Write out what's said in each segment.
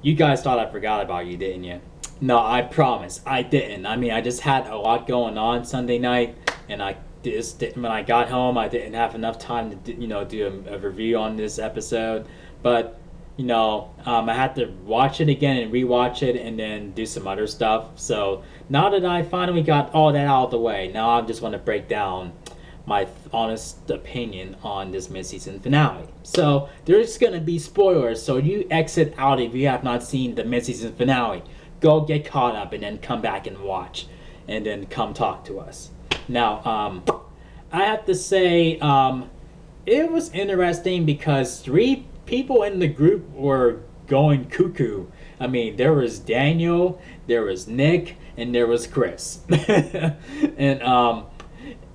You guys thought I forgot about you, didn't you? No, I promise, I didn't. I mean, I just had a lot going on Sunday night, and I just when I got home, I didn't have enough time to do a review on this episode. But I had to watch it again and rewatch it, and then do some other stuff. So now that I finally got all that out of the way, now I just want to break down my honest opinion on this mid-season finale. So there's gonna be spoilers, so you exit out if you have not seen the mid-season finale. Go get caught up and then come back and watch, and then come talk to us. Now, I have to say, it was interesting because three people in the group were going cuckoo. I mean, there was Daniel, there was Nick, and there was Chris. and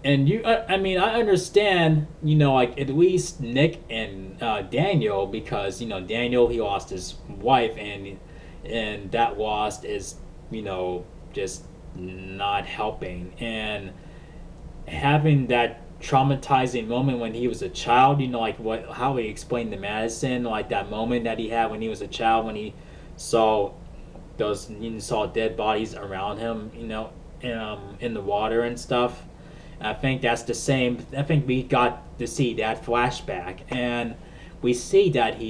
I mean, I understand, like at least Nick and Daniel, because Daniel, he lost his wife, and that loss is, just not helping, and having that traumatizing moment when he was a child, like what how he explained to Madison, like that moment that he had when he was a child, when he saw saw dead bodies around him, in the water and stuff. I think that's the same. I think we got to see that flashback, and we see that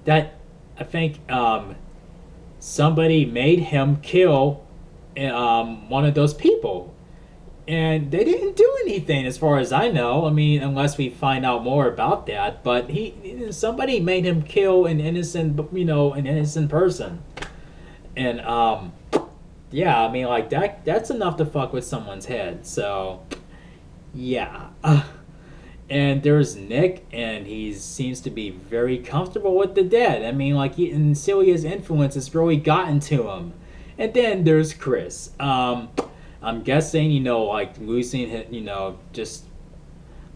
that I think somebody made him kill one of those people, and they didn't do anything as far as I know. I mean, unless we find out more about that. But somebody made him kill an innocent person, and yeah, I mean, like that's enough to fuck with someone's head. So yeah. And there's Nick, and he seems to be very comfortable with the dead. I mean, like, and Celia's influence has really gotten to him. And then there's Chris. I'm guessing, like losing his, just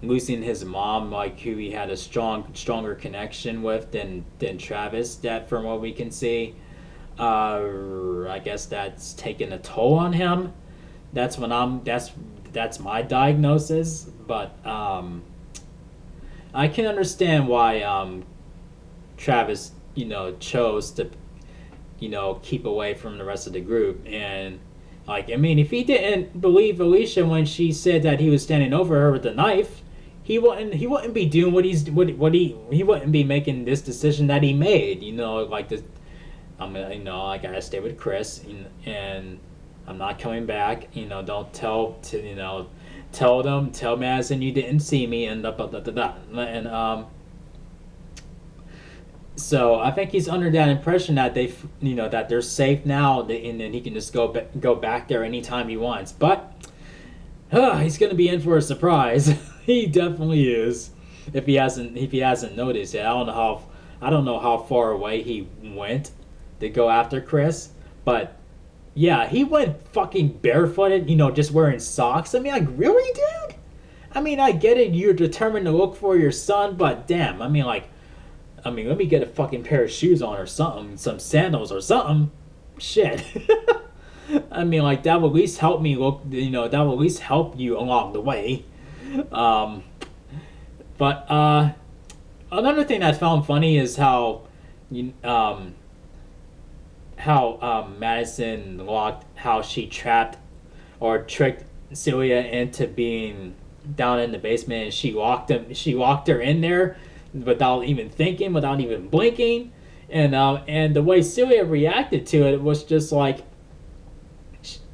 losing his mom, like who he had a stronger connection with than Travis. That, from what we can see, I guess that's taken a toll on him. That's my diagnosis. But I can understand why Travis, chose to, keep away from the rest of the group. And like, I mean, if he didn't believe Alicia when she said that he was standing over her with a knife, he wouldn't be doing what he wouldn't be making this decision that he made. Like this, I gotta stay with Chris, and I'm not coming back. Don't tell Madison you didn't see me, and da da da da da. And so I think he's under that impression that that they're safe now, and then he can just go back there anytime he wants. But he's gonna be in for a surprise. He definitely is. If he hasn't noticed it, I don't know how far away he went to go after Chris, but yeah, he went fucking barefooted, just wearing socks. I mean, like, really, dude? I mean, I get it, you're determined to look for your son, but damn, I mean, like, let me get a fucking pair of shoes on or something, some sandals or something. Shit. I mean, like, that would at least help me look, that would at least help you along the way. Um, but another thing I found funny is you, um, Madison locked, how she trapped or tricked Celia into being down in the basement, and she locked her in there without even thinking, without even blinking, and the way Celia reacted to it was just like,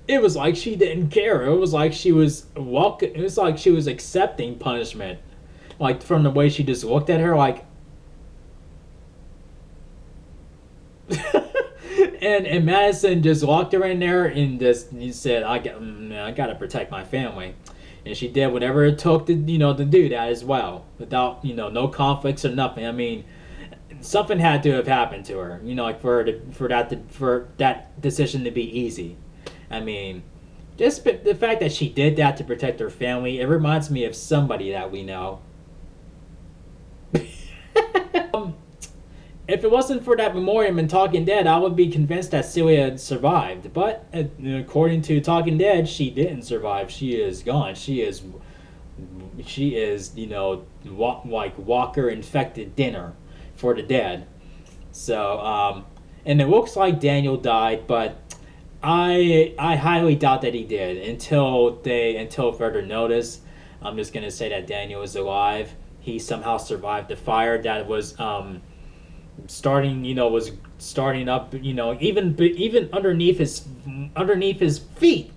it was like she didn't care. It was like she was welcome. It was like she was accepting punishment, like from the way she just looked at her, like. And Madison just locked her in there and just he said, I gotta protect my family," and she did whatever it took to do that as well, without no conflicts or nothing. I mean, something had to have happened to her, like for that decision to be easy. I mean, just the fact that she did that to protect her family, it reminds me of somebody that we know. If it wasn't for that memoriam in Talking Dead, I would be convinced that Celia had survived. But according to Talking Dead, she didn't survive. She is gone. She is like Walker infected dinner for the dead. So, and it looks like Daniel died, but I highly doubt that he did until further notice. I'm just gonna say that Daniel is alive. He somehow survived the fire that was was starting up. Even underneath his feet.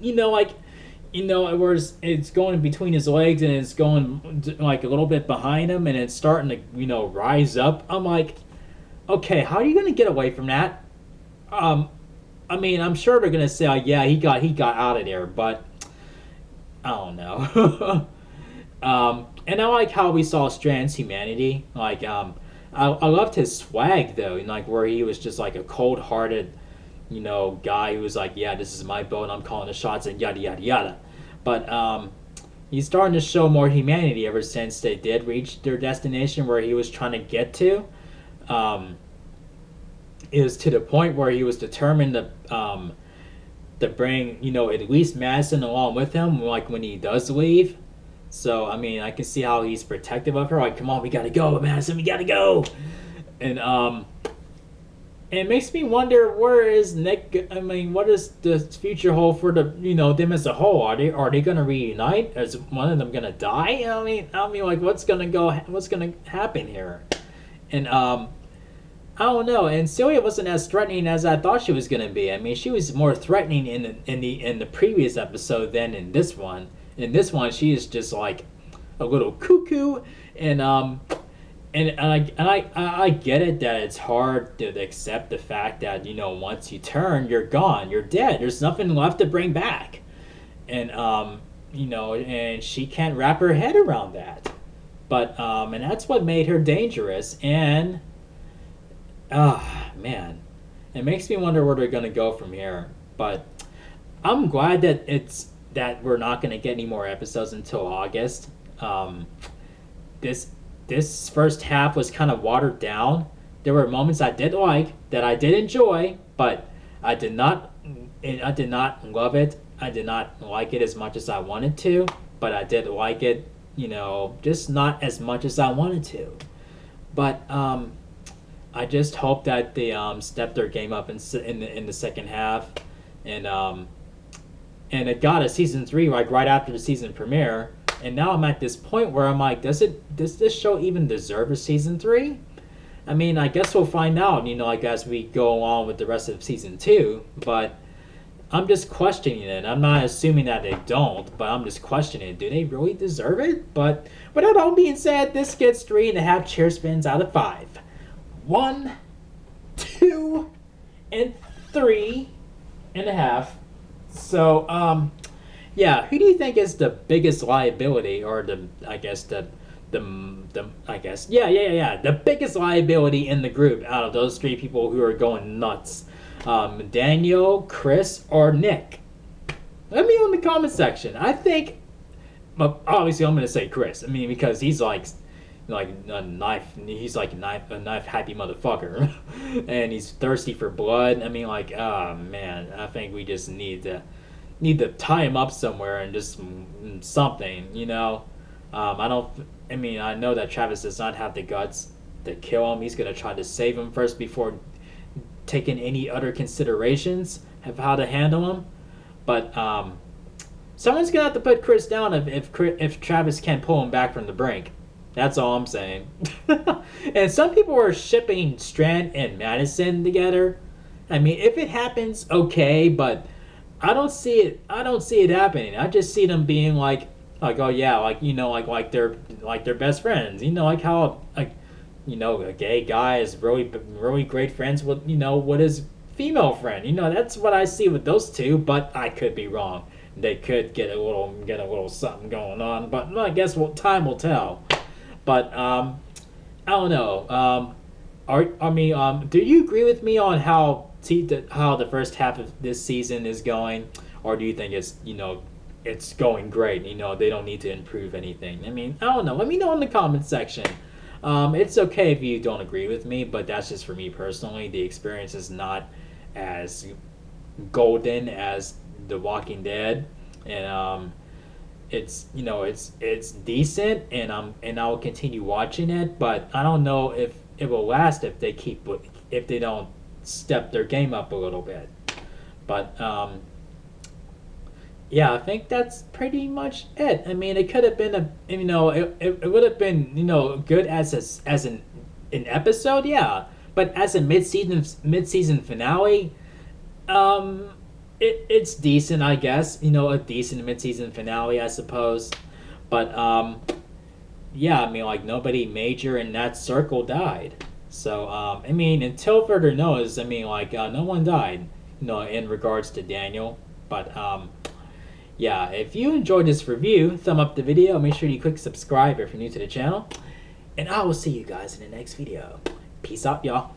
Where it's going between his legs and it's going like a little bit behind him and it's starting to rise up. I'm like, okay, how are you gonna get away from that? I mean, I'm sure they're gonna say, oh, yeah, he got out of there, but I don't know. And I like how we saw Strand's humanity. Like, I loved his swag though, like where he was just like a cold-hearted, guy who was like, yeah, this is my boat, and I'm calling the shots, and yada yada yada. But he's starting to show more humanity ever since they did reach their destination where he was trying to get to. It was to the point where he was determined to bring at least Madison along with him, like when he does leave. So I mean, I can see how he's protective of her. Like, come on, we gotta go, Madison, we gotta go. And it makes me wonder, where is Nick? I mean, what does the future hold for the them as a whole? Are they gonna reunite? Is one of them gonna die? I mean, like, what's gonna happen here? And I don't know. And Celia wasn't as threatening as I thought she was gonna be. I mean, she was more threatening in the previous episode than in this one. In this one, she is just like a little cuckoo, and I get it that it's hard to accept the fact that once you turn, you're gone, you're dead. There's nothing left to bring back, and and she can't wrap her head around that. But and that's what made her dangerous. And man, it makes me wonder where they're gonna go from here. But I'm glad that we're not gonna get any more episodes until August. This first half was kind of watered down. There were moments I did like, that I did enjoy, but I did not love it. I did not like it as much as I wanted to, but I did like it, just not as much as I wanted to. But I just hope that they step their game up in the second half, and it got a season 3 like right after the season premiere. And now I'm at this point where I'm like, does this show even deserve a season 3? I mean, I guess we'll find out, like as we go along with the rest of season 2. But I'm just questioning it. I'm not assuming that they don't, but I'm just questioning it. Do they really deserve it? But with that all being said, this gets 3.5 chair spins out of 5. 1, 2, and 3.5. So, yeah, who do you think is the biggest liability, or the biggest liability in the group out of those 3 people who are going nuts? Daniel, Chris, or Nick? Let me know in the comment section. I think, well, obviously I'm going to say Chris. I mean, because he's like a knife. He's like a knife happy motherfucker, and he's thirsty for blood. I mean, like, oh man, I think we just need to tie him up somewhere and just something. I know that Travis does not have the guts to kill him. He's gonna try to save him first before taking any other considerations of how to handle him. But someone's gonna have to put Chris down if Travis can't pull him back from the brink. That's all I'm saying. And some people are shipping Strand and Madison together. I mean, if it happens, okay, but I don't see it happening. I just see them being like, oh yeah, like they're best friends. Like how a gay guy is really really great friends with with his female friend. That's what I see with those two. But I could be wrong. They could get a little something going on. But I guess time will tell. But I don't know. Do you agree with me on how the first half of this season is going, or do you think it's going great? They don't need to improve anything. I mean, I don't know. Let me know in the comment section. It's okay if you don't agree with me, but that's just for me personally. The experience is not as golden as The Walking Dead, and it's decent, and I will continue watching it, but I don't know if it will last if they keep if they don't step their game up a little bit. But yeah, I think that's pretty much it. I mean, it could have been it would have been good as an episode, yeah. But as a mid season finale, it's decent, I guess. A decent mid season finale, I suppose. But yeah, I mean, like nobody major in that circle died. So I mean, until further notice, I mean, like no one died, in regards to Daniel. But yeah, if you enjoyed this review, thumb up the video. Make sure you click subscribe if you're new to the channel. And I will see you guys in the next video. Peace out, y'all.